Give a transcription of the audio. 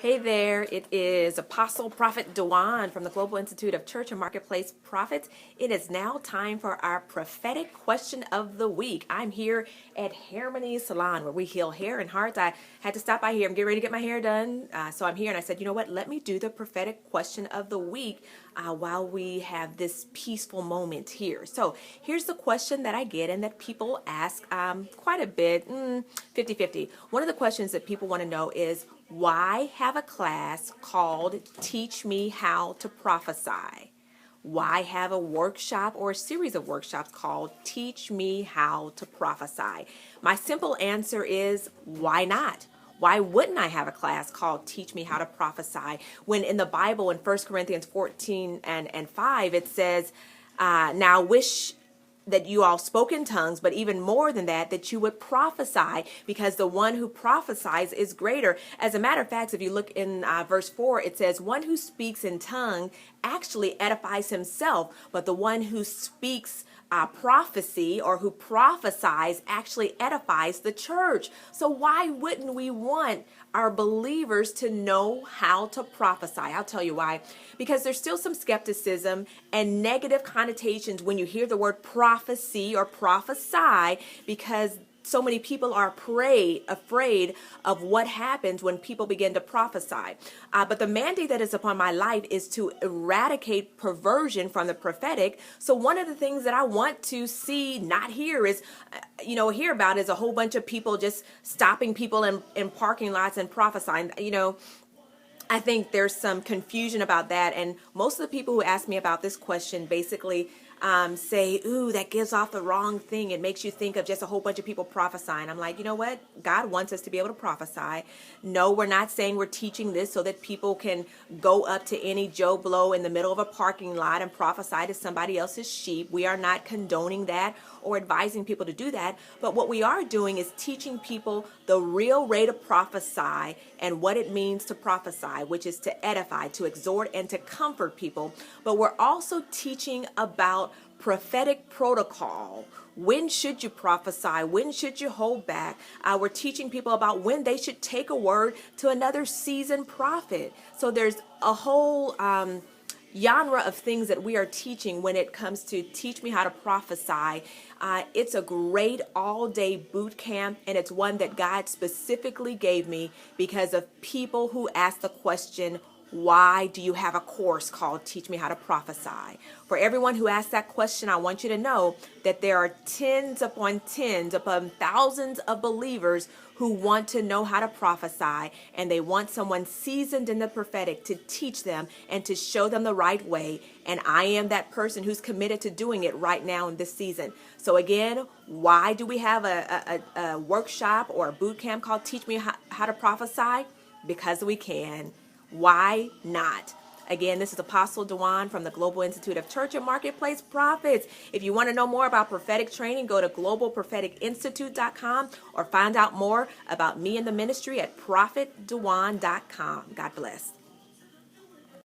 Hey there, it is Apostle Prophet Dwann from the Global Institute of Church and Marketplace Prophets. It is now time for our prophetic question of the week. I'm here at Harmony Salon where we heal hair and hearts. I had to stop by here. I'm getting ready to get my hair done. So I'm here and I said, you know what, let me do the prophetic question of the week while we have this peaceful moment here. So here's the question that I get and that people ask quite a bit, 50-50. One of the questions that people want to know is, why have a class called Teach Me How to Prophesy? Why have a workshop or a series of workshops called Teach Me How to Prophesy? My simple answer is, why not? Why wouldn't I have a class called Teach Me How to Prophesy when in the Bible in 1 Corinthians 14 and 5 it says, now wish that you all spoke in tongues, but even more than that, that you would prophesy, because the one who prophesies is greater. As a matter of fact, if you look in verse 4, it says, one who speaks in tongue actually edifies himself, but the one who speaks prophecy or who prophesies actually edifies the church. So why wouldn't we want our believers to know how to prophesy? I'll tell you why. Because there's still some skepticism and negative connotations when you hear the word prophecy or prophesy, because so many people are afraid of what happens when people begin to prophesy. But the mandate that is upon my life is to eradicate perversion from the prophetic. So one of the things that I want to see, not hear, is, hear about is a whole bunch of people just stopping people in parking lots and prophesying. I think there's some confusion about that. And most of the people who ask me about this question basically say, ooh, that gives off the wrong thing. It makes you think of just a whole bunch of people prophesying. I'm like, you know what? God wants us to be able to prophesy. No, we're not saying we're teaching this so that people can go up to any Joe Blow in the middle of a parking lot and prophesy to somebody else's sheep. We are not condoning that or advising people to do that. But what we are doing is teaching people the real way to prophesy and what it means to prophesy, which is to edify, to exhort, and to comfort people. But we're also teaching about prophetic protocol. When should you prophesy? When should you hold back? We're teaching people about when they should take a word to another seasoned prophet. So there's a whole genre of things that we are teaching when it comes to Teach Me How to Prophesy. It's a great all-day boot camp, and it's one that God specifically gave me because of people who asked the question, why do you have a course called Teach Me How to Prophesy? For everyone who asked that question, I want you to know that there are tens upon thousands of believers who want to know how to prophesy, and they want someone seasoned in the prophetic to teach them and to show them the right way. And I am that person who's committed to doing it right now in this season. So again, why do we have a workshop or a boot camp called Teach Me How to Prophesy? Because we can. Why not? Again, this is Apostle Dwann from the Global Institute of Church and Marketplace Prophets. If you want to know more about prophetic training, go to globalpropheticinstitute.com or find out more about me and the ministry at prophetdwann.com. God bless.